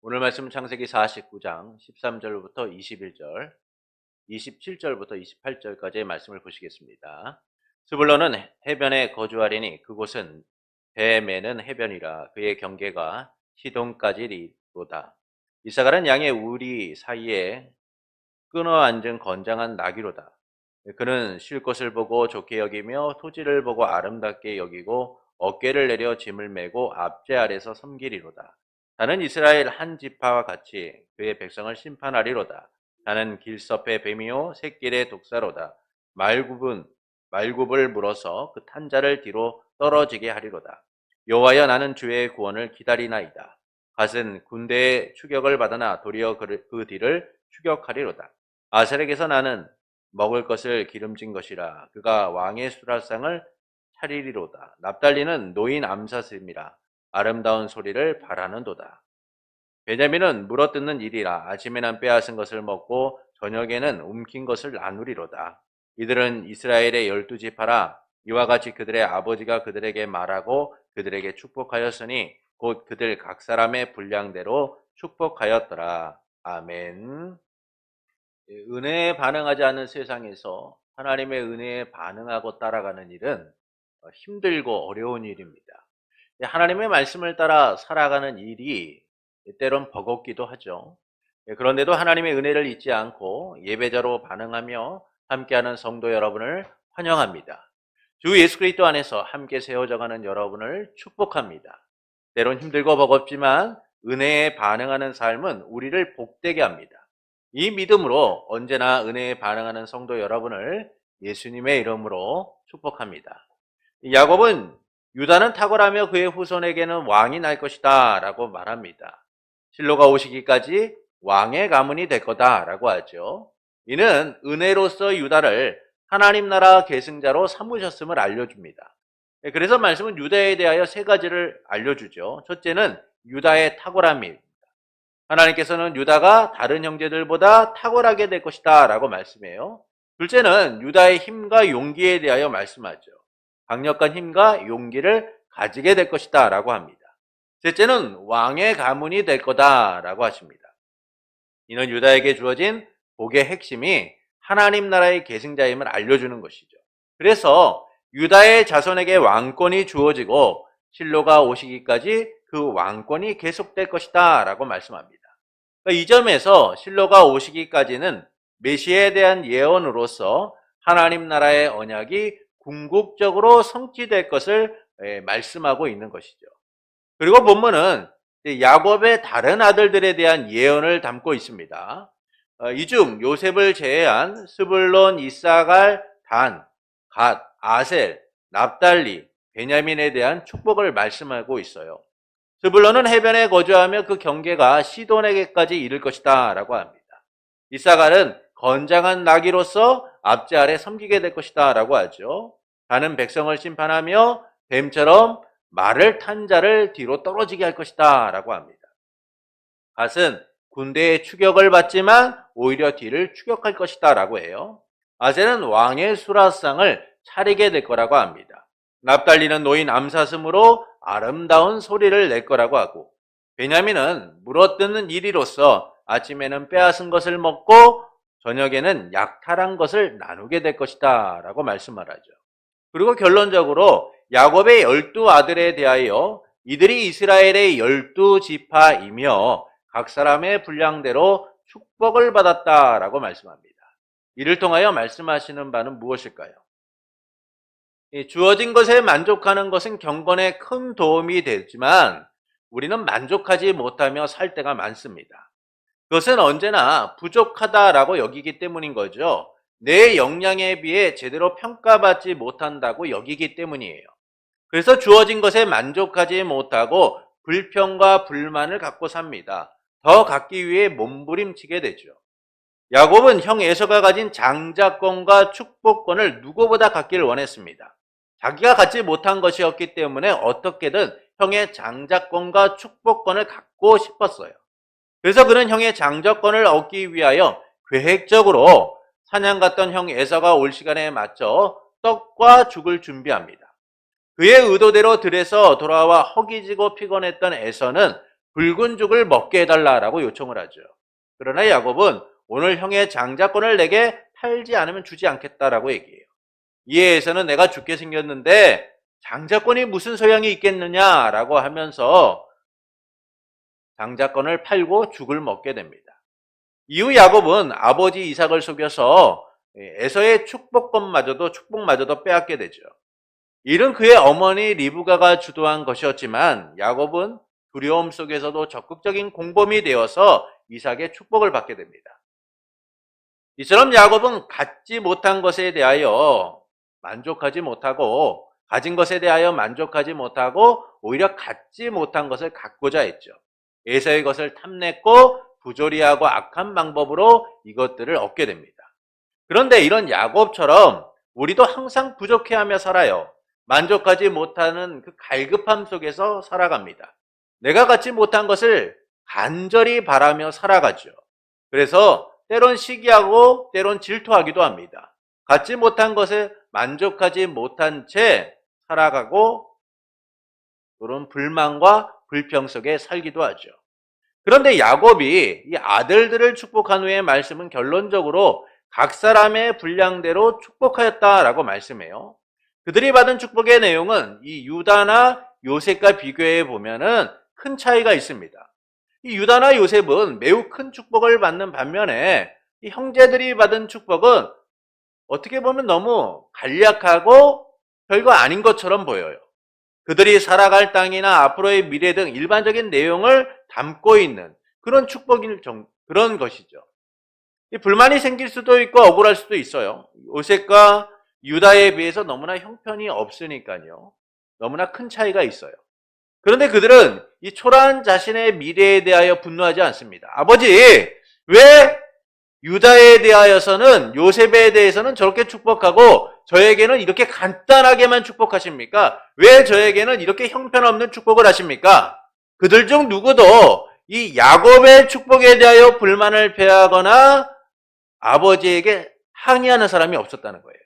오늘 말씀 창세기 49장 13절부터 21절, 27절부터 28절까지의 말씀을 보시겠습니다. 스불론은 해변에 거주하리니 그곳은 배 매는 해변이라 그의 경계가 시돈까지리로다. 이사갈은 양의 우리 사이에 끊어 앉은 건장한 나귀로다. 그는 쉴 것을 보고 좋게 여기며 토지를 보고 아름답게 여기고 어깨를 내려 짐을 메고 압제 아래서 섬기리로다. 나는 이스라엘 한 지파와 같이 그의 백성을 심판하리로다. 나는 길섭의 뱀이요 새길의 독사로다. 말굽을 물어서 그 탄자를 뒤로 떨어지게 하리로다. 여호와여, 나는 주의 구원을 기다리나이다. 갓은 군대의 추격을 받으나 도리어 그 뒤를 추격하리로다. 아셀에게서 나는 먹을 것을 기름진 것이라 그가 왕의 수라상을 차리리로다. 납달리는 노인 암사슴이라 아름다운 소리를 바라는도다. 베냐민은 물어뜯는 일이라 아침에는 빼앗은 것을 먹고 저녁에는 움킨 것을 나누리로다. 이들은 이스라엘의 12지파라. 이와 같이 그들의 아버지가 그들에게 말하고 그들에게 축복하였으니 곧 그들 각 사람의 분량대로 축복하였더라. 아멘. 은혜에 반응하지 않는 세상에서 하나님의 은혜에 반응하고 따라가는 일은 힘들고 어려운 일입니다. 하나님의 말씀을 따라 살아가는 일이 때론 버겁기도 하죠. 그런데도 하나님의 은혜를 잊지 않고 예배자로 반응하며 함께하는 성도 여러분을 환영합니다. 주 예수 그리스도 안에서 함께 세워져가는 여러분을 축복합니다. 때론 힘들고 버겁지만 은혜에 반응하는 삶은 우리를 복되게 합니다. 이 믿음으로 언제나 은혜에 반응하는 성도 여러분을 예수님의 이름으로 축복합니다. 야곱은 유다는 탁월하며 그의 후손에게는 왕이 날 것이다 라고 말합니다. 실로가 오시기까지 왕의 가문이 될 거다 라고 하죠. 이는 은혜로서 유다를 하나님 나라 계승자로 삼으셨음을 알려줍니다. 그래서 말씀은 유다에 대하여 세 가지를 알려주죠. 첫째는 유다의 탁월함입니다. 하나님께서는 유다가 다른 형제들보다 탁월하게 될 것이다 라고 말씀해요. 둘째는 유다의 힘과 용기에 대하여 말씀하죠. 강력한 힘과 용기를 가지게 될 것이다 라고 합니다. 셋째는 왕의 가문이 될 거다 라고 하십니다. 이는 유다에게 주어진 복의 핵심이 하나님 나라의 계승자임을 알려주는 것이죠. 그래서 유다의 자손에게 왕권이 주어지고 실로가 오시기까지 그 왕권이 계속될 것이다 라고 말씀합니다. 그러니까 이 점에서 실로가 오시기까지는 메시아에 대한 예언으로서 하나님 나라의 언약이 궁극적으로 성취될 것을 말씀하고 있는 것이죠. 그리고 본문은 야곱의 다른 아들들에 대한 예언을 담고 있습니다. 이 중 요셉을 제외한 스불론, 이사갈, 단, 갓, 아셀, 납달리, 베냐민에 대한 축복을 말씀하고 있어요. 스불론은 해변에 거주하며 그 경계가 시돈에게까지 이를 것이다 라고 합니다. 이사갈은 건장한 나귀로서 압제 아래 섬기게 될 것이다 라고 하죠. 다는 백성을 심판하며 뱀처럼 말을 탄 자를 뒤로 떨어지게 할 것이다 라고 합니다. 갓은 군대의 추격을 받지만 오히려 뒤를 추격할 것이다 라고 해요. 아셀은 왕의 수라상을 차리게 될 거라고 합니다. 납달리는 노인 암사슴으로 아름다운 소리를 낼 거라고 하고, 베냐민은 물어뜯는 이리로서 아침에는 빼앗은 것을 먹고 저녁에는 약탈한 것을 나누게 될 것이다 라고 말씀하죠. 그리고 결론적으로 야곱의 12아들에 대하여 이들이 이스라엘의 12지파이며 각 사람의 분량대로 축복을 받았다라고 말씀합니다. 이를 통하여 말씀하시는 바는 무엇일까요? 주어진 것에 만족하는 것은 경건에 큰 도움이 되지만 우리는 만족하지 못하며 살 때가 많습니다. 그것은 언제나 부족하다라고 여기기 때문인 거죠. 내 역량에 비해 제대로 평가받지 못한다고 여기기 때문이에요. 그래서 주어진 것에 만족하지 못하고 불평과 불만을 갖고 삽니다. 더 갖기 위해 몸부림치게 되죠. 야곱은 형 에서가 가진 장자권과 축복권을 누구보다 갖기를 원했습니다. 자기가 갖지 못한 것이었기 때문에 어떻게든 형의 장자권과 축복권을 갖고 싶었어요. 그래서 그는 형의 장자권을 얻기 위하여 계획적으로 사냥 갔던 형 에서가 올 시간에 맞춰 떡과 죽을 준비합니다. 그의 의도대로 들에서 돌아와 허기지고 피곤했던 에서는 붉은 죽을 먹게 해달라라고 요청을 하죠. 그러나 야곱은 오늘 형의 장자권을 내게 팔지 않으면 주지 않겠다라고 얘기해요. 이에 에서는 내가 죽게 생겼는데 장자권이 무슨 소용이 있겠느냐라고 하면서 장자권을 팔고 죽을 먹게 됩니다. 이후 야곱은 아버지 이삭을 속여서 에서의 축복마저도 빼앗게 되죠. 이는 그의 어머니 리브가가 주도한 것이었지만 야곱은 두려움 속에서도 적극적인 공범이 되어서 이삭의 축복을 받게 됩니다. 이처럼 야곱은 갖지 못한 것에 대하여 만족하지 못하고 가진 것에 대하여 만족하지 못하고 오히려 갖지 못한 것을 갖고자 했죠. 에서의 것을 탐냈고 부조리하고 악한 방법으로 이것들을 얻게 됩니다. 그런데 이런 야곱처럼 우리도 항상 부족해하며 살아요. 만족하지 못하는 그 갈급함 속에서 살아갑니다. 내가 갖지 못한 것을 간절히 바라며 살아가죠. 그래서 때론 시기하고 때론 질투하기도 합니다. 갖지 못한 것에 만족하지 못한 채 살아가고 그런 불만과 불평 속에 살기도 하죠. 그런데 야곱이 이 아들들을 축복한 후에 말씀은 결론적으로 각 사람의 분량대로 축복하였다라고 말씀해요. 그들이 받은 축복의 내용은 이 유다나 요셉과 비교해 보면은 큰 차이가 있습니다. 이 유다나 요셉은 매우 큰 축복을 받는 반면에 이 형제들이 받은 축복은 어떻게 보면 너무 간략하고 별거 아닌 것처럼 보여요. 그들이 살아갈 땅이나 앞으로의 미래 등 일반적인 내용을 담고 있는 그런 그런 것이죠. 불만이 생길 수도 있고 억울할 수도 있어요. 요셉과 유다에 비해서 너무나 형편이 없으니까요. 너무나 큰 차이가 있어요. 그런데 그들은 이 초라한 자신의 미래에 대하여 분노하지 않습니다. 아버지, 왜 유다에 대하여서는 요셉에 대해서는 저렇게 축복하고 저에게는 이렇게 간단하게만 축복하십니까? 왜 저에게는 이렇게 형편없는 축복을 하십니까? 그들 중 누구도 이 야곱의 축복에 대하여 불만을 표하거나 아버지에게 항의하는 사람이 없었다는 거예요.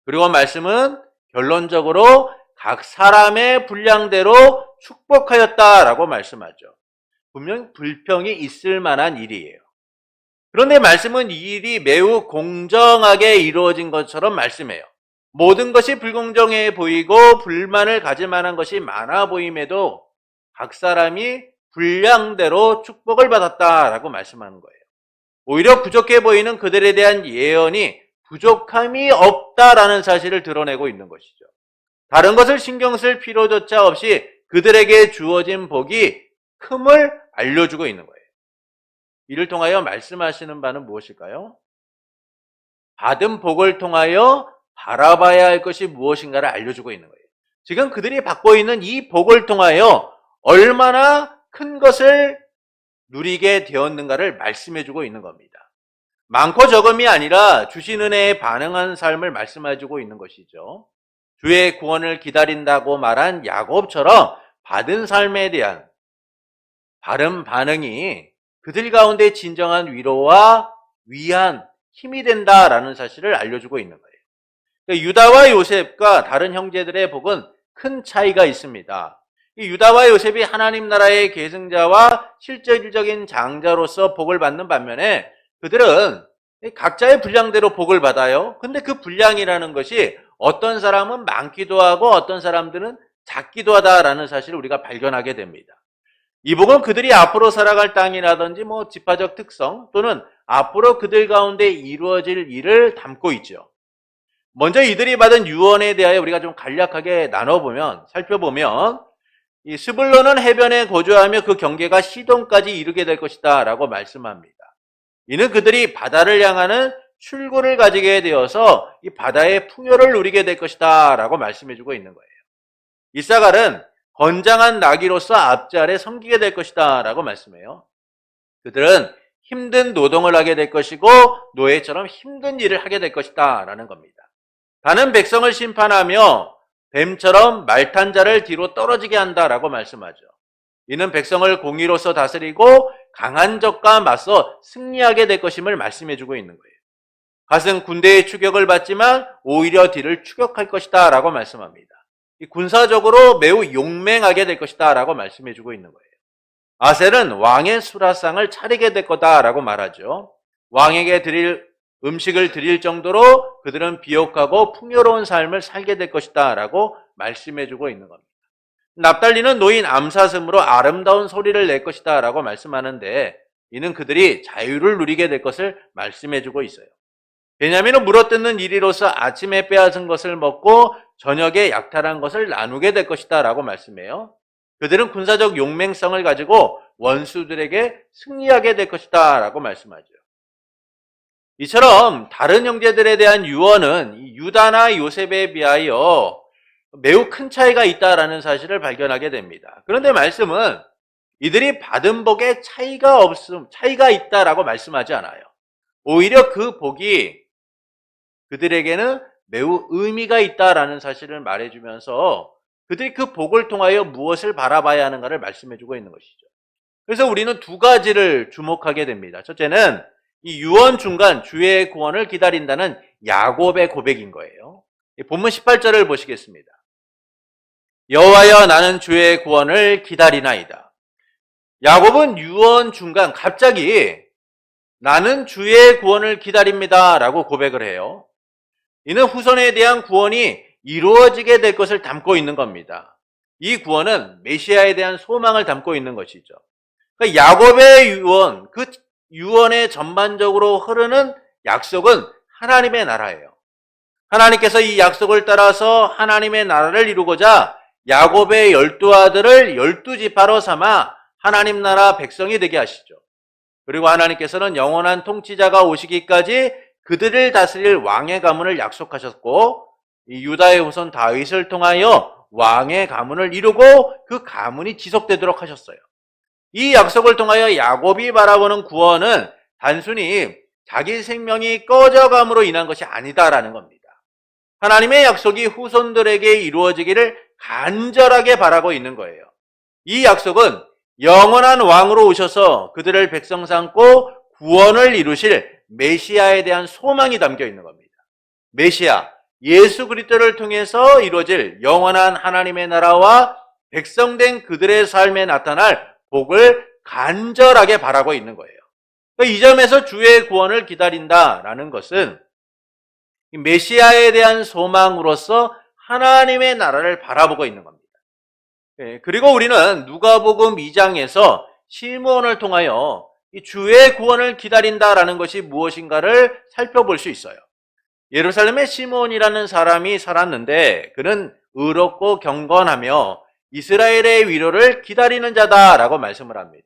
그리고 말씀은 결론적으로 각 사람의 분량대로 축복하였다라고 말씀하죠. 분명 불평이 있을 만한 일이에요. 그런데 말씀은 이 일이 매우 공정하게 이루어진 것처럼 말씀해요. 모든 것이 불공정해 보이고 불만을 가질 만한 것이 많아 보임에도 각 사람이 분량대로 축복을 받았다라고 말씀하는 거예요. 오히려 부족해 보이는 그들에 대한 예언이 부족함이 없다라는 사실을 드러내고 있는 것이죠. 다른 것을 신경 쓸 필요조차 없이 그들에게 주어진 복이 큼을 알려주고 있는 거예요. 이를 통하여 말씀하시는 바는 무엇일까요? 받은 복을 통하여 바라봐야 할 것이 무엇인가를 알려주고 있는 거예요. 지금 그들이 받고 있는 이 복을 통하여 얼마나 큰 것을 누리게 되었는가를 말씀해주고 있는 겁니다. 많고 적음이 아니라 주신 은혜에 반응한 삶을 말씀해주고 있는 것이죠. 주의 구원을 기다린다고 말한 야곱처럼 받은 삶에 대한 바른 반응이 그들 가운데 진정한 위로와 위안, 힘이 된다라는 사실을 알려주고 있는 거예요. 그러니까 유다와 요셉과 다른 형제들의 복은 큰 차이가 있습니다. 이 유다와 요셉이 하나님 나라의 계승자와 실질적인 장자로서 복을 받는 반면에 그들은 각자의 분량대로 복을 받아요. 근데 그 분량이라는 것이 어떤 사람은 많기도 하고 어떤 사람들은 작기도 하다라는 사실을 우리가 발견하게 됩니다. 이 복은 그들이 앞으로 살아갈 땅이라든지 지파적 특성 또는 앞으로 그들 가운데 이루어질 일을 담고 있죠. 먼저 이들이 받은 유언에 대하여 우리가 좀 간략하게 살펴보면 이 스불론은 해변에 거주하며 그 경계가 시돈까지 이르게 될 것이다 라고 말씀합니다. 이는 그들이 바다를 향하는 출구를 가지게 되어서 이 바다의 풍요를 누리게 될 것이다 라고 말씀해주고 있는 거예요. 이사갈은 건장한 나귀로서 앞지 아래 섬기게 될 것이다 라고 말씀해요. 그들은 힘든 노동을 하게 될 것이고 노예처럼 힘든 일을 하게 될 것이다 라는 겁니다. 다는 백성을 심판하며 뱀처럼 말탄 자를 뒤로 떨어지게 한다라고 말씀하죠. 이는 백성을 공의로서 다스리고 강한 적과 맞서 승리하게 될 것임을 말씀해주고 있는 거예요. 갓은 군대의 추격을 받지만 오히려 뒤를 추격할 것이다 라고 말씀합니다. 군사적으로 매우 용맹하게 될 것이다 라고 말씀해주고 있는 거예요. 아셀은 왕의 수라상을 차리게 될 거다라고 말하죠. 왕에게 드릴 음식을 드릴 정도로 그들은 비옥하고 풍요로운 삶을 살게 될 것이다 라고 말씀해주고 있는 겁니다. 납달리는 노인 암사슴으로 아름다운 소리를 낼 것이다 라고 말씀하는데 이는 그들이 자유를 누리게 될 것을 말씀해주고 있어요. 베냐민은 물어뜯는 이리로서 아침에 빼앗은 것을 먹고 저녁에 약탈한 것을 나누게 될 것이다 라고 말씀해요. 그들은 군사적 용맹성을 가지고 원수들에게 승리하게 될 것이다 라고 말씀하죠. 이처럼 다른 형제들에 대한 유언은 유다나 요셉에 비하여 매우 큰 차이가 있다라는 사실을 발견하게 됩니다. 그런데 말씀은 이들이 받은 복에 차이가 있다라고 말씀하지 않아요. 오히려 그 복이 그들에게는 매우 의미가 있다라는 사실을 말해주면서 그들이 그 복을 통하여 무엇을 바라봐야 하는가를 말씀해주고 있는 것이죠. 그래서 우리는 두 가지를 주목하게 됩니다. 첫째는 이 유언 중간 주의 구원을 기다린다는 야곱의 고백인 거예요. 본문 18절을 보시겠습니다. 여호와여 나는 주의 구원을 기다리나이다. 야곱은 유언 중간 갑자기 나는 주의 구원을 기다립니다 라고 고백을 해요. 이는 후손에 대한 구원이 이루어지게 될 것을 담고 있는 겁니다. 이 구원은 메시아에 대한 소망을 담고 있는 것이죠. 그러니까 야곱의 유언, 그 유언에 전반적으로 흐르는 약속은 하나님의 나라예요. 하나님께서 이 약속을 따라서 하나님의 나라를 이루고자 야곱의 12아들을 12지파로 삼아 하나님 나라 백성이 되게 하시죠. 그리고 하나님께서는 영원한 통치자가 오시기까지 그들을 다스릴 왕의 가문을 약속하셨고 이 유다의 후손 다윗을 통하여 왕의 가문을 이루고 그 가문이 지속되도록 하셨어요. 이 약속을 통하여 야곱이 바라보는 구원은 단순히 자기 생명이 꺼져감으로 인한 것이 아니다라는 겁니다. 하나님의 약속이 후손들에게 이루어지기를 간절하게 바라고 있는 거예요. 이 약속은 영원한 왕으로 오셔서 그들을 백성 삼고 구원을 이루실 메시아에 대한 소망이 담겨 있는 겁니다. 메시아, 예수 그리스도를 통해서 이루어질 영원한 하나님의 나라와 백성된 그들의 삶에 나타날 복을 간절하게 바라고 있는 거예요. 이 점에서 주의 구원을 기다린다라는 것은 메시아에 대한 소망으로서 하나님의 나라를 바라보고 있는 겁니다. 그리고 우리는 누가복음 2장에서 시므온을 통하여 이 주의 구원을 기다린다라는 것이 무엇인가를 살펴볼 수 있어요. 예루살렘에 시므온이라는 사람이 살았는데 그는 의롭고 경건하며 이스라엘의 위로를 기다리는 자다라고 말씀을 합니다.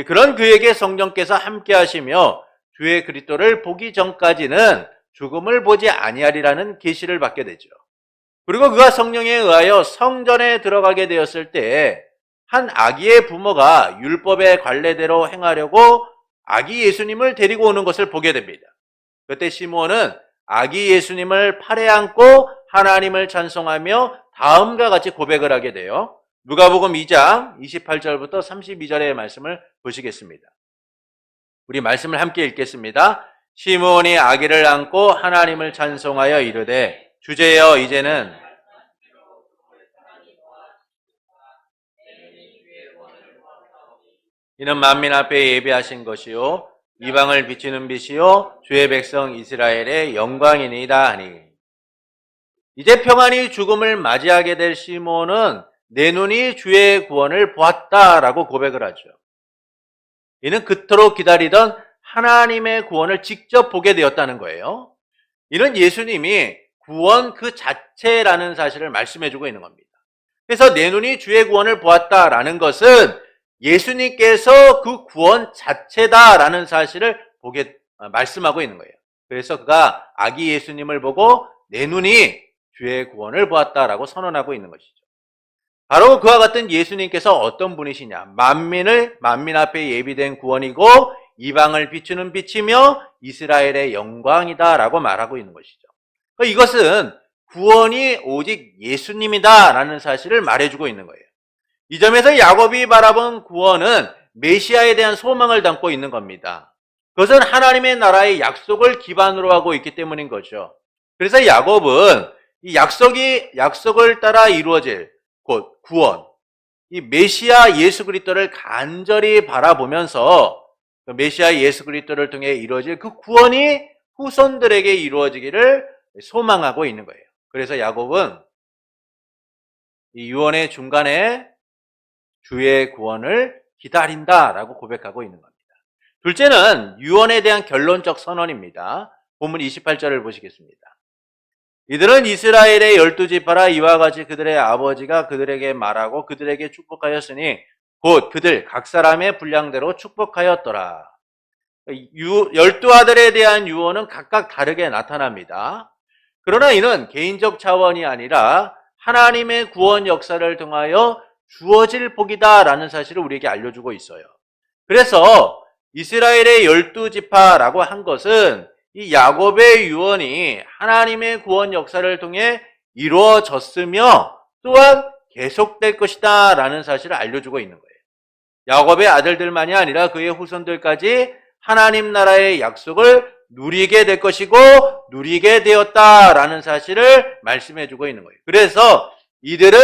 그런 그에게 성령께서 함께 하시며 주의 그리스도를 보기 전까지는 죽음을 보지 아니하리라는 계시를 받게 되죠. 그리고 그가 성령에 의하여 성전에 들어가게 되었을 때 한 아기의 부모가 율법의 관례대로 행하려고 아기 예수님을 데리고 오는 것을 보게 됩니다. 그때 시므온은 아기 예수님을 팔에 안고 하나님을 찬송하며 다음과 같이 고백을 하게 돼요. 누가복음 2장 28절부터 32절의 말씀을 보시겠습니다. 우리 말씀을 함께 읽겠습니다. 시므온이 아기를 안고 하나님을 찬송하여 이르되 주제여 이제는 이는 만민 앞에 예비하신 것이요 이방을 비추는 빛이요 주의 백성 이스라엘의 영광이니이다 하니 이제 평안히 죽음을 맞이하게 될 시므온은 내 눈이 주의 구원을 보았다라고 고백을 하죠. 이는 그토록 기다리던 하나님의 구원을 직접 보게 되었다는 거예요. 이는 예수님이 구원 그 자체라는 사실을 말씀해주고 있는 겁니다. 그래서 내 눈이 주의 구원을 보았다라는 것은 예수님께서 그 구원 자체다라는 사실을 말씀하고 있는 거예요. 그래서 그가 아기 예수님을 보고 내 눈이 주의 구원을 보았다라고 선언하고 있는 것이죠. 바로 그와 같은 예수님께서 어떤 분이시냐? 만민 앞에 예비된 구원이고 이방을 비추는 빛이며 이스라엘의 영광이다라고 말하고 있는 것이죠. 이것은 구원이 오직 예수님이다라는 사실을 말해주고 있는 거예요. 이 점에서 야곱이 바라본 구원은 메시아에 대한 소망을 담고 있는 겁니다. 그것은 하나님의 나라의 약속을 기반으로 하고 있기 때문인 거죠. 그래서 야곱은 이 약속을 따라 이루어질 곧 구원, 이 메시아 예수 그리스도를 간절히 바라보면서 메시아 예수 그리스도를 통해 이루어질 그 구원이 후손들에게 이루어지기를 소망하고 있는 거예요. 그래서 야곱은 이 유언의 중간에 주의 구원을 기다린다라고 고백하고 있는 겁니다. 둘째는 유언에 대한 결론적 선언입니다. 본문 28절을 보시겠습니다. 이들은 이스라엘의 12지파라 이와 같이 그들의 아버지가 그들에게 말하고 그들에게 축복하였으니 곧 그들 각 사람의 분량대로 축복하였더라. 12아들에 대한 유언은 각각 다르게 나타납니다. 그러나 이는 개인적 차원이 아니라 하나님의 구원 역사를 통하여 주어질 복이다라는 사실을 우리에게 알려주고 있어요. 그래서 이스라엘의 12지파라고 한 것은 이 야곱의 유언이 하나님의 구원 역사를 통해 이루어졌으며 또한 계속될 것이다 라는 사실을 알려주고 있는 거예요. 야곱의 아들들만이 아니라 그의 후손들까지 하나님 나라의 약속을 누리게 될 것이고 누리게 되었다라는 사실을 말씀해주고 있는 거예요. 그래서 이들은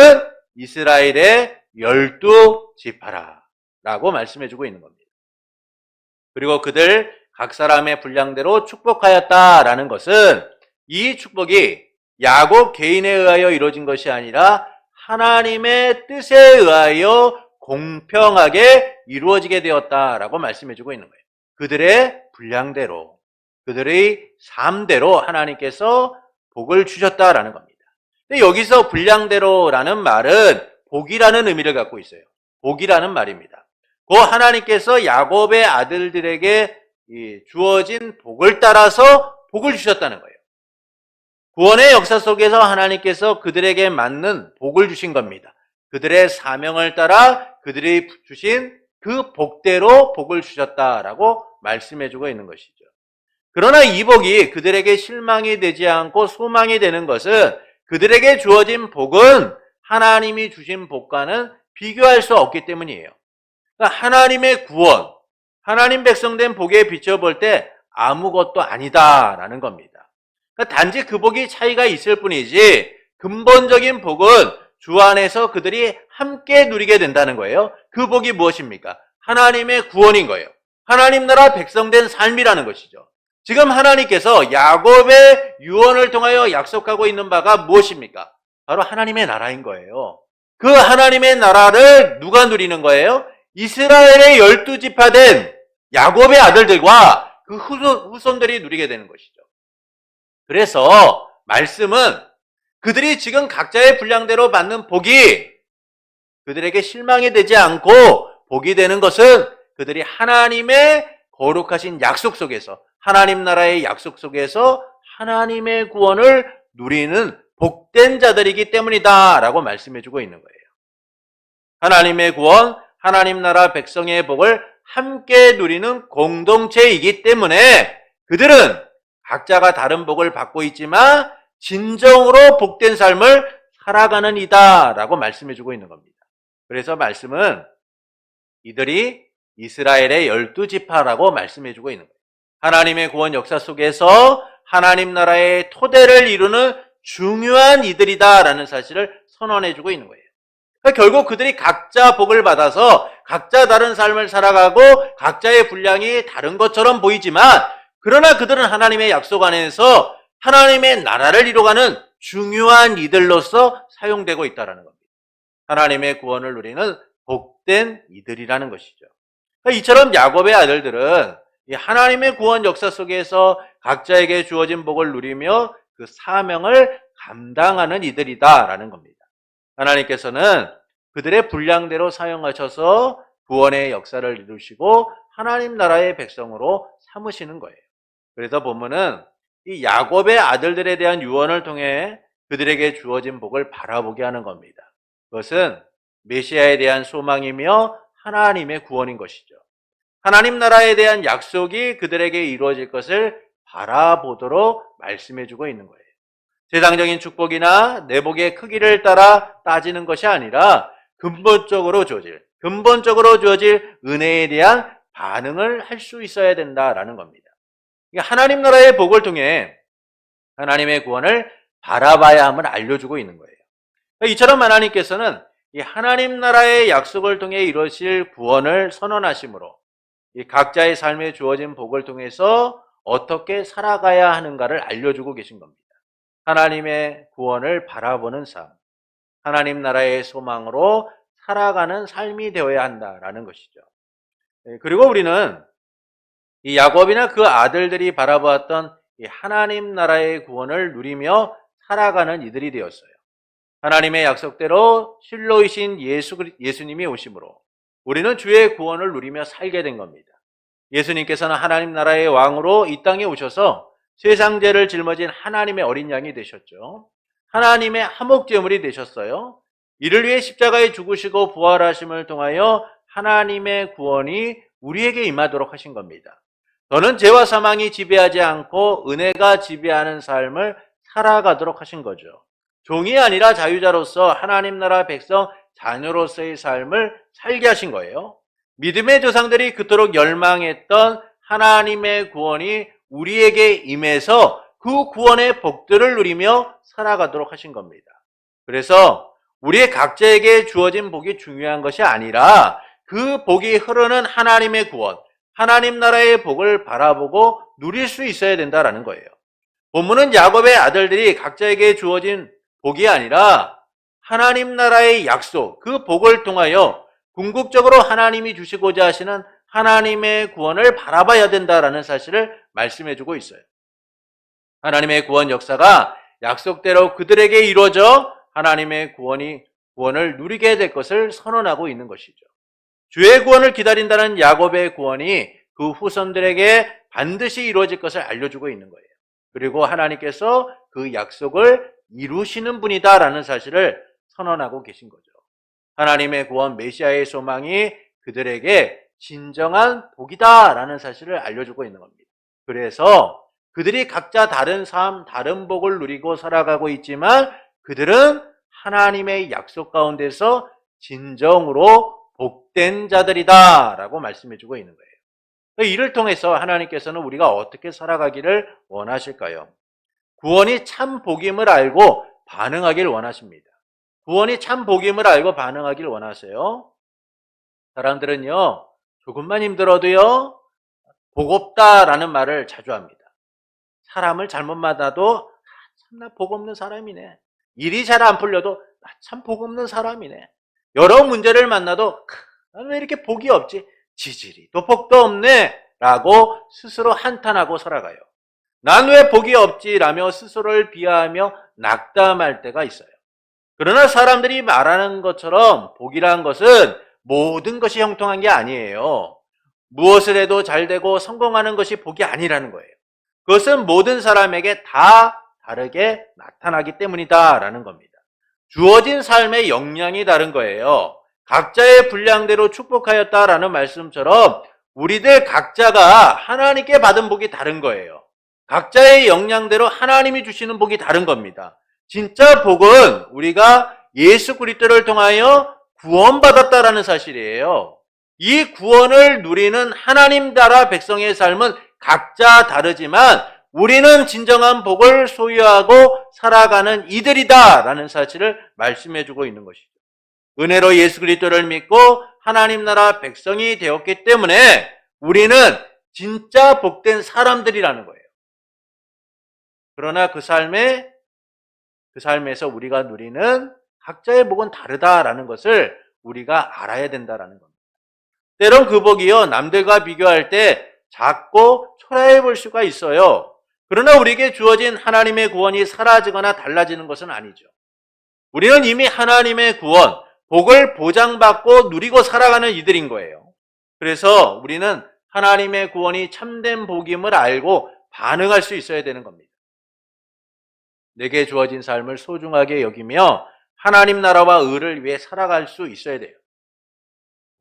이스라엘의 12지파라고 말씀해주고 있는 겁니다. 그리고 그들 각 사람의 분량대로 축복하였다라는 것은 이 축복이 야곱 개인에 의하여 이루어진 것이 아니라 하나님의 뜻에 의하여 공평하게 이루어지게 되었다라고 말씀해주고 있는 거예요. 그들의 분량대로, 그들의 삶대로 하나님께서 복을 주셨다라는 겁니다. 근데 여기서 분량대로라는 말은 복이라는 의미를 갖고 있어요. 복이라는 말입니다. 그 하나님께서 야곱의 아들들에게 주어진 복을 따라서 복을 주셨다는 거예요. 구원의 역사 속에서 하나님께서 그들에게 맞는 복을 주신 겁니다. 그들의 사명을 따라 그들이 주신 그 복대로 복을 주셨다라고 말씀해주고 있는 것이죠. 그러나 이 복이 그들에게 실망이 되지 않고 소망이 되는 것은 그들에게 주어진 복은 하나님이 주신 복과는 비교할 수 없기 때문이에요. 그러니까 하나님의 구원, 하나님 백성된 복에 비춰볼 때 아무것도 아니다라는 겁니다. 그러니까 단지 그 복이 차이가 있을 뿐이지 근본적인 복은 주 안에서 그들이 함께 누리게 된다는 거예요. 그 복이 무엇입니까? 하나님의 구원인 거예요. 하나님 나라 백성된 삶이라는 것이죠. 지금 하나님께서 야곱의 유언을 통하여 약속하고 있는 바가 무엇입니까? 바로 하나님의 나라인 거예요. 그 하나님의 나라를 누가 누리는 거예요? 이스라엘의 12지파 된 야곱의 아들들과 그 후손들이 누리게 되는 것이죠. 그래서 말씀은 그들이 지금 각자의 분량대로 받는 복이 그들에게 실망이 되지 않고 복이 되는 것은 그들이 하나님의 거룩하신 약속 속에서, 하나님 나라의 약속 속에서 하나님의 구원을 누리는 복된 자들이기 때문이다 라고 말씀해주고 있는 거예요. 하나님의 구원, 하나님 나라 백성의 복을 함께 누리는 공동체이기 때문에 그들은 각자가 다른 복을 받고 있지만 진정으로 복된 삶을 살아가는 이다 라고 말씀해주고 있는 겁니다. 그래서 말씀은 이들이 이스라엘의 12지파라고 말씀해주고 있는 거예요. 하나님의 구원 역사 속에서 하나님 나라의 토대를 이루는 중요한 이들이다라는 사실을 선언해주고 있는 거예요. 그러니까 결국 그들이 각자 복을 받아서 각자 다른 삶을 살아가고 각자의 분량이 다른 것처럼 보이지만 그러나 그들은 하나님의 약속 안에서 하나님의 나라를 이루어가는 중요한 이들로서 사용되고 있다는 겁니다. 하나님의 구원을 누리는 복된 이들이라는 것이죠. 그러니까 이처럼 야곱의 아들들은 하나님의 구원 역사 속에서 각자에게 주어진 복을 누리며 그 사명을 감당하는 이들이다라는 겁니다. 하나님께서는 그들의 분량대로 사용하셔서 구원의 역사를 이루시고 하나님 나라의 백성으로 삼으시는 거예요. 그래서 본문은 이 야곱의 아들들에 대한 유언을 통해 그들에게 주어진 복을 바라보게 하는 겁니다. 그것은 메시아에 대한 소망이며 하나님의 구원인 것이죠. 하나님 나라에 대한 약속이 그들에게 이루어질 것을 바라보도록 말씀해주고 있는 거예요. 세상적인 축복이나 내복의 크기를 따라 따지는 것이 아니라 근본적으로 주어질 은혜에 대한 반응을 할 수 있어야 된다라는 겁니다. 하나님 나라의 복을 통해 하나님의 구원을 바라봐야 함을 알려주고 있는 거예요. 이처럼 하나님께서는 이 하나님 나라의 약속을 통해 이루어질 구원을 선언하심으로 이 각자의 삶에 주어진 복을 통해서 어떻게 살아가야 하는가를 알려주고 계신 겁니다. 하나님의 구원을 바라보는 삶, 하나님 나라의 소망으로 살아가는 삶이 되어야 한다라는 것이죠. 그리고 우리는 이 야곱이나 그 아들들이 바라보았던 이 하나님 나라의 구원을 누리며 살아가는 이들이 되었어요. 하나님의 약속대로 실로이신 예수님이 오심으로 우리는 주의 구원을 누리며 살게 된 겁니다. 예수님께서는 하나님 나라의 왕으로 이 땅에 오셔서 세상 죄를 짊어진 하나님의 어린 양이 되셨죠. 하나님의 화목제물이 되셨어요. 이를 위해 십자가에 죽으시고 부활하심을 통하여 하나님의 구원이 우리에게 임하도록 하신 겁니다. 너는 죄와 사망이 지배하지 않고 은혜가 지배하는 삶을 살아가도록 하신 거죠. 종이 아니라 자유자로서 하나님 나라 백성 자녀로서의 삶을 살게 하신 거예요. 믿음의 조상들이 그토록 열망했던 하나님의 구원이 우리에게 임해서 그 구원의 복들을 누리며 살아가도록 하신 겁니다. 그래서 우리의 각자에게 주어진 복이 중요한 것이 아니라 그 복이 흐르는 하나님의 구원, 하나님 나라의 복을 바라보고 누릴 수 있어야 된다는 거예요. 본문은 야곱의 아들들이 각자에게 주어진 복이 아니라 하나님 나라의 약속, 그 복을 통하여 궁극적으로 하나님이 주시고자 하시는 하나님의 구원을 바라봐야 된다라는 사실을 말씀해주고 있어요. 하나님의 구원 역사가 약속대로 그들에게 이루어져 하나님의 구원을 누리게 될 것을 선언하고 있는 것이죠. 주의 구원을 기다린다는 야곱의 구원이 그 후손들에게 반드시 이루어질 것을 알려주고 있는 거예요. 그리고 하나님께서 그 약속을 이루시는 분이다라는 사실을 선언하고 계신 거죠. 하나님의 구원, 메시아의 소망이 그들에게 진정한 복이다라는 사실을 알려주고 있는 겁니다. 그래서 그들이 각자 다른 삶, 다른 복을 누리고 살아가고 있지만 그들은 하나님의 약속 가운데서 진정으로 복된 자들이다라고 말씀해주고 있는 거예요. 이를 통해서 하나님께서는 우리가 어떻게 살아가기를 원하실까요? 구원이 참 복임을 알고 반응하길 원하십니다. 구원이 참 복임을 알고 반응하길 원하세요. 사람들은요, 조금만 힘들어도요, 복 없다라는 말을 자주 합니다. 사람을 잘못 만나도 참 나 복 없는 사람이네. 일이 잘 안 풀려도 참 복 없는 사람이네. 여러 문제를 만나도 난 왜 이렇게 복이 없지? 지지리도 복도 없네 라고 스스로 한탄하고 살아가요. 난 왜 복이 없지? 라며 스스로를 비하하며 낙담할 때가 있어요. 그러나 사람들이 말하는 것처럼 복이란 것은 모든 것이 형통한 게 아니에요. 무엇을 해도 잘 되고 성공하는 것이 복이 아니라는 거예요. 그것은 모든 사람에게 다 다르게 나타나기 때문이다라는 겁니다. 주어진 삶의 역량이 다른 거예요. 각자의 분량대로 축복하였다라는 말씀처럼 우리들 각자가 하나님께 받은 복이 다른 거예요. 각자의 역량대로 하나님이 주시는 복이 다른 겁니다. 진짜 복은 우리가 예수 그리스도를 통하여 구원받았다라는 사실이에요. 이 구원을 누리는 하나님 나라 백성의 삶은 각자 다르지만 우리는 진정한 복을 소유하고 살아가는 이들이다라는 사실을 말씀해주고 있는 것이죠. 은혜로 예수 그리스도를 믿고 하나님 나라 백성이 되었기 때문에 우리는 진짜 복된 사람들이라는 거예요. 그러나 그 삶에서 우리가 누리는 각자의 복은 다르다라는 것을 우리가 알아야 된다라는 겁니다. 때론 그 복이요, 남들과 비교할 때 작고 초라해 볼 수가 있어요. 그러나 우리에게 주어진 하나님의 구원이 사라지거나 달라지는 것은 아니죠. 우리는 이미 하나님의 구원, 복을 보장받고 누리고 살아가는 이들인 거예요. 그래서 우리는 하나님의 구원이 참된 복임을 알고 반응할 수 있어야 되는 겁니다. 내게 주어진 삶을 소중하게 여기며 하나님 나라와 의를 위해 살아갈 수 있어야 돼요.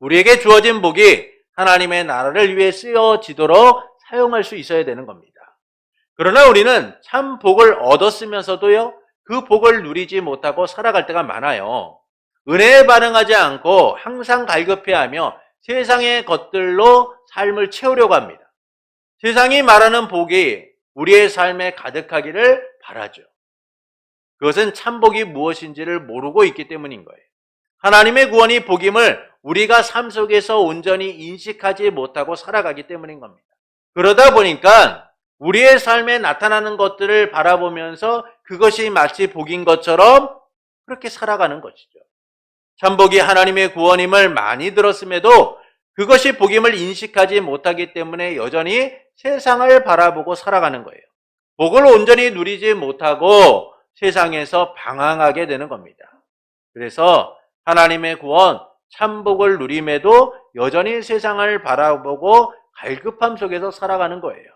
우리에게 주어진 복이 하나님의 나라를 위해 쓰여지도록 사용할 수 있어야 되는 겁니다. 그러나 우리는 참 복을 얻었으면서도요, 그 복을 누리지 못하고 살아갈 때가 많아요. 은혜에 반응하지 않고 항상 갈급해하며 세상의 것들로 삶을 채우려고 합니다. 세상이 말하는 복이 우리의 삶에 가득하기를 바라죠. 그것은 참복이 무엇인지를 모르고 있기 때문인 거예요. 하나님의 구원이 복임을 우리가 삶 속에서 온전히 인식하지 못하고 살아가기 때문인 겁니다. 그러다 보니까 우리의 삶에 나타나는 것들을 바라보면서 그것이 마치 복인 것처럼 그렇게 살아가는 것이죠. 참복이 하나님의 구원임을 많이 들었음에도 그것이 복임을 인식하지 못하기 때문에 여전히 세상을 바라보고 살아가는 거예요. 복을 온전히 누리지 못하고 세상에서 방황하게 되는 겁니다. 그래서 하나님의 구원, 참복을 누림에도 여전히 세상을 바라보고 갈급함 속에서 살아가는 거예요.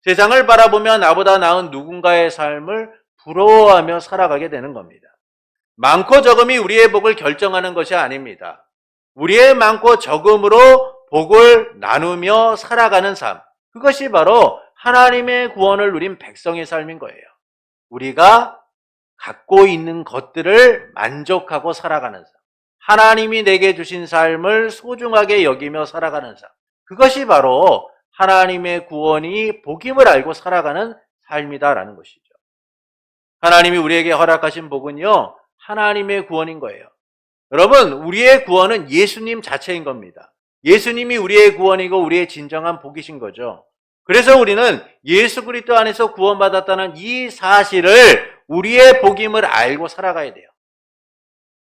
세상을 바라보며 나보다 나은 누군가의 삶을 부러워하며 살아가게 되는 겁니다. 많고 적음이 우리의 복을 결정하는 것이 아닙니다. 우리의 많고 적음으로 복을 나누며 살아가는 삶, 그것이 바로 하나님의 구원을 누린 백성의 삶인 거예요. 우리가 갖고 있는 것들을 만족하고 살아가는 삶, 하나님이 내게 주신 삶을 소중하게 여기며 살아가는 삶, 그것이 바로 하나님의 구원이 복임을 알고 살아가는 삶이다라는 것이죠. 하나님이 우리에게 허락하신 복은요, 하나님의 구원인 거예요. 여러분, 우리의 구원은 예수님 자체인 겁니다. 예수님이 우리의 구원이고 우리의 진정한 복이신 거죠. 그래서 우리는 예수 그리스도 안에서 구원받았다는 이 사실을 우리의 복임을 알고 살아가야 돼요.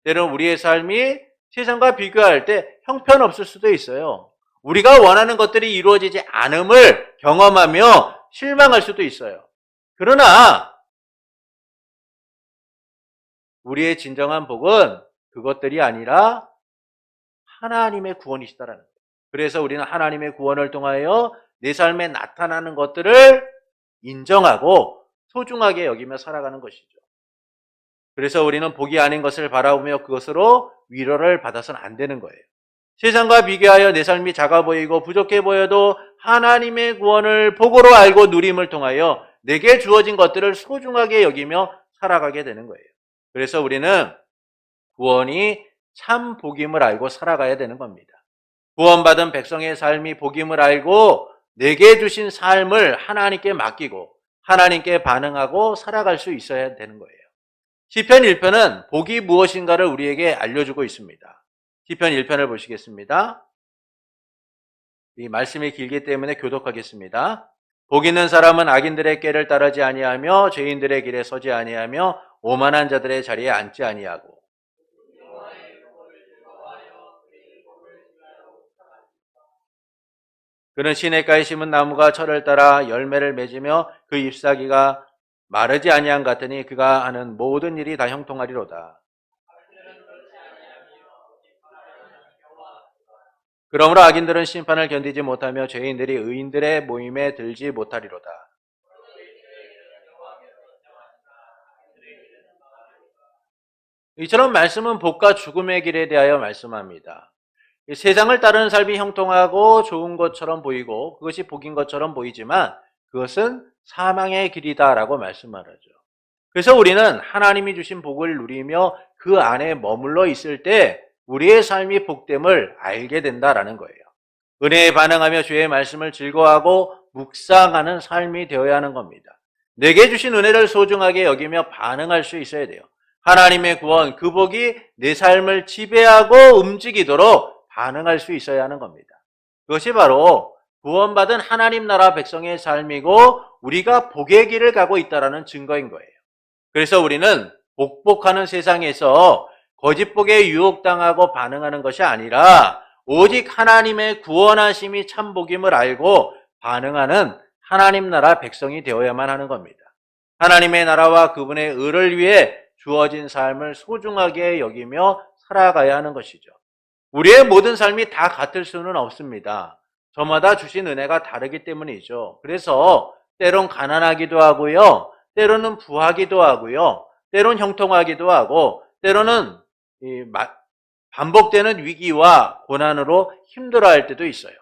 때로는 우리의 삶이 세상과 비교할 때 형편없을 수도 있어요. 우리가 원하는 것들이 이루어지지 않음을 경험하며 실망할 수도 있어요. 그러나 우리의 진정한 복은 그것들이 아니라 하나님의 구원이시다라는 거예요. 그래서 우리는 하나님의 구원을 통하여 내 삶에 나타나는 것들을 인정하고 소중하게 여기며 살아가는 것이죠. 그래서 우리는 복이 아닌 것을 바라보며 그것으로 위로를 받아서는 안 되는 거예요. 세상과 비교하여 내 삶이 작아 보이고 부족해 보여도 하나님의 구원을 복으로 알고 누림을 통하여 내게 주어진 것들을 소중하게 여기며 살아가게 되는 거예요. 그래서 우리는 구원이 참 복임을 알고 살아가야 되는 겁니다. 구원받은 백성의 삶이 복임을 알고 내게 주신 삶을 하나님께 맡기고 하나님께 반응하고 살아갈 수 있어야 되는 거예요. 시편 1편은 복이 무엇인가를 우리에게 알려주고 있습니다. 시편 1편을 보시겠습니다. 이 말씀이 길기 때문에 교독하겠습니다. 복 있는 사람은 악인들의 꾀를 따르지 아니하며 죄인들의 길에 서지 아니하며 오만한 자들의 자리에 앉지 아니하고. 그는 시냇가에 심은 나무가 철을 따라 열매를 맺으며 그 잎사귀가 마르지 아니한 같으니 그가 하는 모든 일이 다 형통하리로다. 그러므로 악인들은 심판을 견디지 못하며 죄인들이 의인들의 모임에 들지 못하리로다. 이처럼 말씀은 복과 죽음의 길에 대하여 말씀합니다. 세상을 따르는 삶이 형통하고 좋은 것처럼 보이고 그것이 복인 것처럼 보이지만 그것은 사망의 길이다라고 말씀하죠. 그래서 우리는 하나님이 주신 복을 누리며 그 안에 머물러 있을 때 우리의 삶이 복됨을 알게 된다라는 거예요. 은혜에 반응하며 주의 말씀을 즐거워하고 묵상하는 삶이 되어야 하는 겁니다. 내게 주신 은혜를 소중하게 여기며 반응할 수 있어야 돼요. 하나님의 구원, 그 복이 내 삶을 지배하고 움직이도록 반응할 수 있어야 하는 겁니다. 그것이 바로 구원받은 하나님 나라 백성의 삶이고 우리가 복의 길을 가고 있다는 증거인 거예요. 그래서 우리는 복복하는 세상에서 거짓복에 유혹당하고 반응하는 것이 아니라 오직 하나님의 구원하심이 참복임을 알고 반응하는 하나님 나라 백성이 되어야만 하는 겁니다. 하나님의 나라와 그분의 의를 위해 주어진 삶을 소중하게 여기며 살아가야 하는 것이죠. 우리의 모든 삶이 다 같을 수는 없습니다. 저마다 주신 은혜가 다르기 때문이죠. 그래서 때론 가난하기도 하고요. 때로는 부하기도 하고요. 때론 형통하기도 하고 때로는 반복되는 위기와 고난으로 힘들어할 때도 있어요.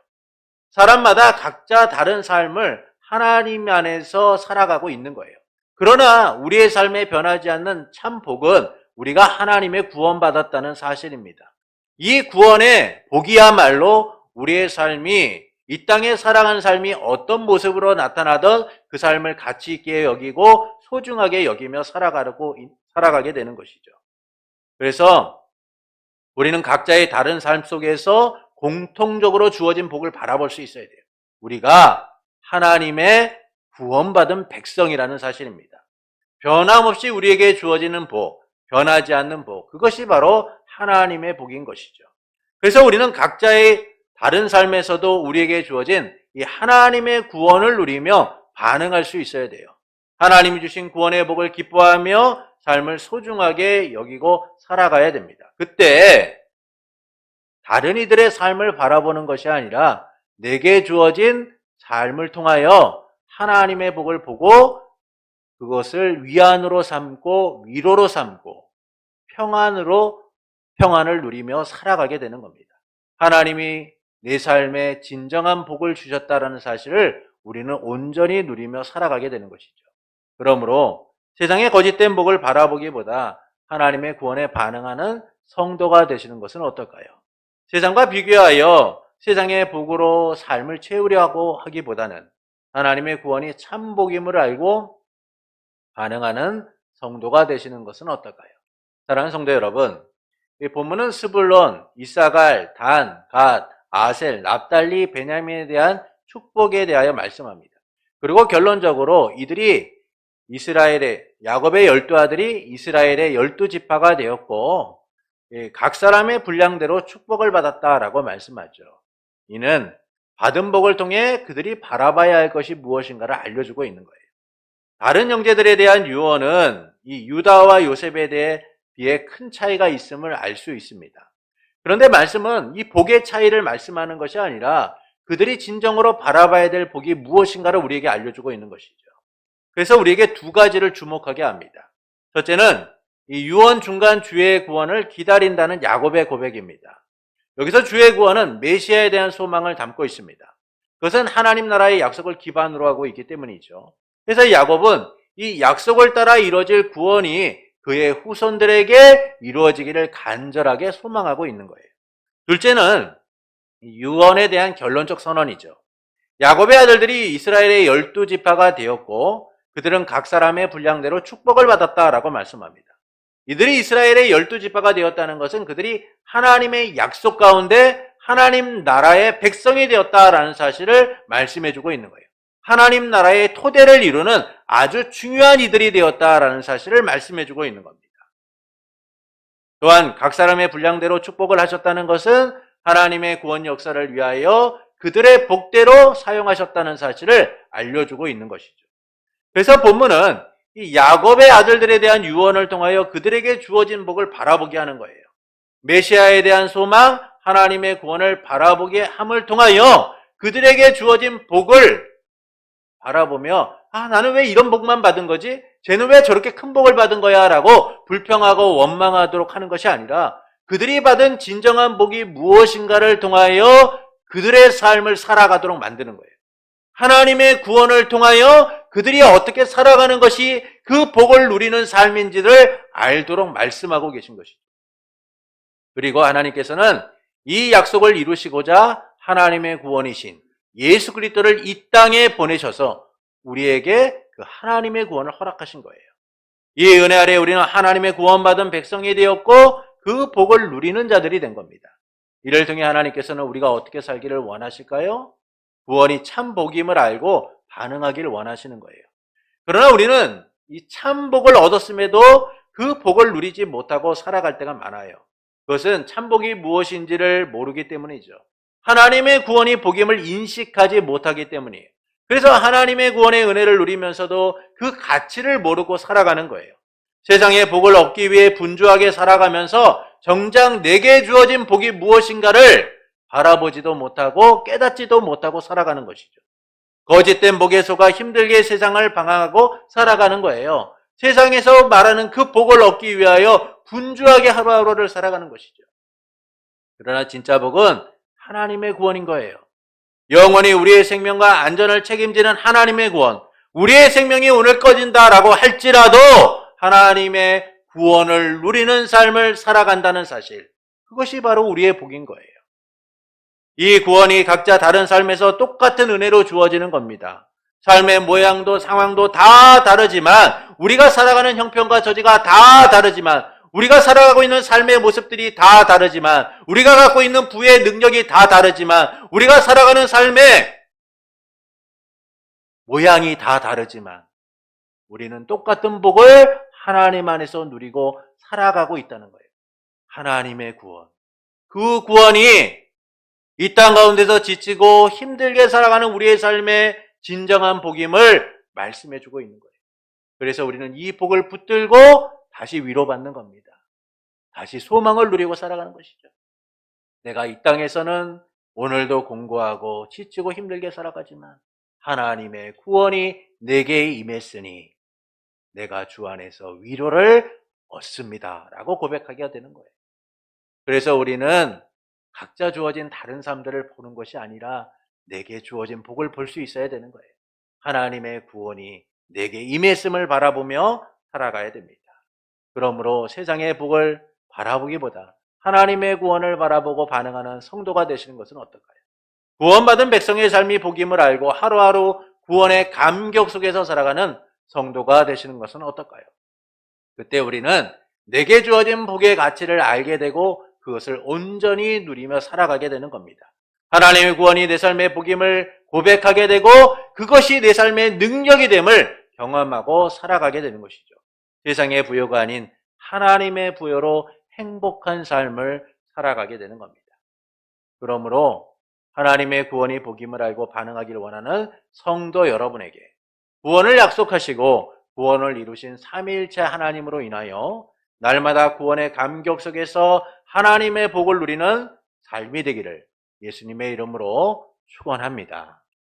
사람마다 각자 다른 삶을 하나님 안에서 살아가고 있는 거예요. 그러나 우리의 삶에 변하지 않는 참 복은 우리가 하나님의 구원받았다는 사실입니다. 이 구원의 복이야말로 우리의 삶이 이 땅에 살아가는 삶이 어떤 모습으로 나타나든 그 삶을 가치 있게 여기고 소중하게 여기며 살아가게 되는 것이죠. 그래서 우리는 각자의 다른 삶 속에서 공통적으로 주어진 복을 바라볼 수 있어야 돼요. 우리가 하나님의 구원받은 백성이라는 사실입니다. 변함없이 우리에게 주어지는 복, 변하지 않는 복, 그것이 바로 하나님의 복인 것이죠. 그래서 우리는 각자의 다른 삶에서도 우리에게 주어진 이 하나님의 구원을 누리며 반응할 수 있어야 돼요. 하나님이 주신 구원의 복을 기뻐하며 삶을 소중하게 여기고 살아가야 됩니다. 그때 다른 이들의 삶을 바라보는 것이 아니라 내게 주어진 삶을 통하여 하나님의 복을 보고 그것을 위안으로 삼고 위로로 삼고 평안을 누리며 살아가게 되는 겁니다. 하나님이 내 삶에 진정한 복을 주셨다는 사실을 우리는 온전히 누리며 살아가게 되는 것이죠. 그러므로 세상의 거짓된 복을 바라보기보다 하나님의 구원에 반응하는 성도가 되시는 것은 어떨까요? 세상과 비교하여 세상의 복으로 삶을 채우려고 하기보다는 하나님의 구원이 참 복임을 알고 반응하는 성도가 되시는 것은 어떨까요? 사랑하는 성도 여러분, 이 본문은 스불론, 이사갈, 단, 갓, 아셀, 납달리, 베냐민에 대한 축복에 대하여 말씀합니다. 그리고 결론적으로 이들이 야곱의 12아들이 이스라엘의 12지파가 되었고 각 사람의 분량대로 축복을 받았다라고 말씀하죠. 이는 받은 복을 통해 그들이 바라봐야 할 것이 무엇인가를 알려주고 있는 거예요. 다른 형제들에 대한 유언은 이 유다와 요셉에 비해 큰 차이가 있음을 알 수 있습니다. 그런데 말씀은 이 복의 차이를 말씀하는 것이 아니라 그들이 진정으로 바라봐야 될 복이 무엇인가를 우리에게 알려주고 있는 것이죠. 그래서 우리에게 두 가지를 주목하게 합니다. 첫째는 이 유언 중간 주의 구원을 기다린다는 야곱의 고백입니다. 여기서 주의 구원은 메시아에 대한 소망을 담고 있습니다. 그것은 하나님 나라의 약속을 기반으로 하고 있기 때문이죠. 그래서 야곱은 이 약속을 따라 이루어질 구원이 그의 후손들에게 이루어지기를 간절하게 소망하고 있는 거예요. 둘째는 유언에 대한 결론적 선언이죠. 야곱의 아들들이 이스라엘의 12지파가 되었고 그들은 각 사람의 분량대로 축복을 받았다라고 말씀합니다. 이들이 이스라엘의 12지파가 되었다는 것은 그들이 하나님의 약속 가운데 하나님 나라의 백성이 되었다라는 사실을 말씀해주고 있는 거예요. 하나님 나라의 토대를 이루는 아주 중요한 이들이 되었다라는 사실을 말씀해주고 있는 겁니다. 또한 각 사람의 분량대로 축복을 하셨다는 것은 하나님의 구원 역사를 위하여 그들의 복대로 사용하셨다는 사실을 알려주고 있는 것이죠. 그래서 본문은 이 야곱의 아들들에 대한 유언을 통하여 그들에게 주어진 복을 바라보게 하는 거예요. 메시아에 대한 소망, 하나님의 구원을 바라보게 함을 통하여 그들에게 주어진 복을 바라보며 나는 왜 이런 복만 받은 거지? 쟤는 왜 저렇게 큰 복을 받은 거야? 라고 불평하고 원망하도록 하는 것이 아니라 그들이 받은 진정한 복이 무엇인가를 통하여 그들의 삶을 살아가도록 만드는 거예요. 하나님의 구원을 통하여 그들이 어떻게 살아가는 것이 그 복을 누리는 삶인지를 알도록 말씀하고 계신 것이죠. 그리고 하나님께서는 이 약속을 이루시고자 하나님의 구원이신 예수 그리스도를 이 땅에 보내셔서 우리에게 그 하나님의 구원을 허락하신 거예요. 이 은혜 아래 우리는 하나님의 구원받은 백성이 되었고 그 복을 누리는 자들이 된 겁니다. 이를 통해 하나님께서는 우리가 어떻게 살기를 원하실까요? 구원이 참 복임을 알고 반응하기를 원하시는 거예요. 그러나 우리는 이 참 복을 얻었음에도 그 복을 누리지 못하고 살아갈 때가 많아요. 그것은 참 복이 무엇인지를 모르기 때문이죠. 하나님의 구원이 복임을 인식하지 못하기 때문이에요. 그래서 하나님의 구원의 은혜를 누리면서도 그 가치를 모르고 살아가는 거예요. 세상의 복을 얻기 위해 분주하게 살아가면서 정작 내게 주어진 복이 무엇인가를 바라보지도 못하고 깨닫지도 못하고 살아가는 것이죠. 거짓된 복에 속아 힘들게 세상을 방황하고 살아가는 거예요. 세상에서 말하는 그 복을 얻기 위하여 분주하게 하루하루를 살아가는 것이죠. 그러나 진짜 복은 하나님의 구원인 거예요. 영원히 우리의 생명과 안전을 책임지는 하나님의 구원, 우리의 생명이 오늘 꺼진다라고 할지라도 하나님의 구원을 누리는 삶을 살아간다는 사실, 그것이 바로 우리의 복인 거예요. 이 구원이 각자 다른 삶에서 똑같은 은혜로 주어지는 겁니다. 삶의 모양도 상황도 다 다르지만, 우리가 살아가는 형편과 처지가 다 다르지만, 우리가 살아가고 있는 삶의 모습들이 다 다르지만, 우리가 갖고 있는 부의 능력이 다 다르지만, 우리가 살아가는 삶의 모양이 다 다르지만, 우리는 똑같은 복을 하나님 안에서 누리고 살아가고 있다는 거예요. 하나님의 구원. 그 구원이 이 땅 가운데서 지치고 힘들게 살아가는 우리의 삶의 진정한 복임을 말씀해 주고 있는 거예요. 그래서 우리는 이 복을 붙들고 다시 위로받는 겁니다. 다시 소망을 누리고 살아가는 것이죠. 내가 이 땅에서는 오늘도 공고하고 지치고 힘들게 살아가지만 하나님의 구원이 내게 임했으니 내가 주 안에서 위로를 얻습니다. 라고 고백하게 되는 거예요. 그래서 우리는 각자 주어진 다른 삶들을 보는 것이 아니라 내게 주어진 복을 볼 수 있어야 되는 거예요. 하나님의 구원이 내게 임했음을 바라보며 살아가야 됩니다. 그러므로 세상의 복을 바라보기보다 하나님의 구원을 바라보고 반응하는 성도가 되시는 것은 어떨까요? 구원받은 백성의 삶이 복임을 알고 하루하루 구원의 감격 속에서 살아가는 성도가 되시는 것은 어떨까요? 그때 우리는 내게 주어진 복의 가치를 알게 되고 그것을 온전히 누리며 살아가게 되는 겁니다. 하나님의 구원이 내 삶의 복임을 고백하게 되고 그것이 내 삶의 능력이 됨을 경험하고 살아가게 되는 것이죠. 세상의 부여가 아닌 하나님의 부여로 행복한 삶을 살아가게 되는 겁니다. 그러므로 하나님의 구원이 복임을 알고 반응하기를 원하는 성도 여러분에게 구원을 약속하시고 구원을 이루신 삼위일체 하나님으로 인하여 날마다 구원의 감격 속에서 하나님의 복을 누리는 삶이 되기를 예수님의 이름으로 축원합니다.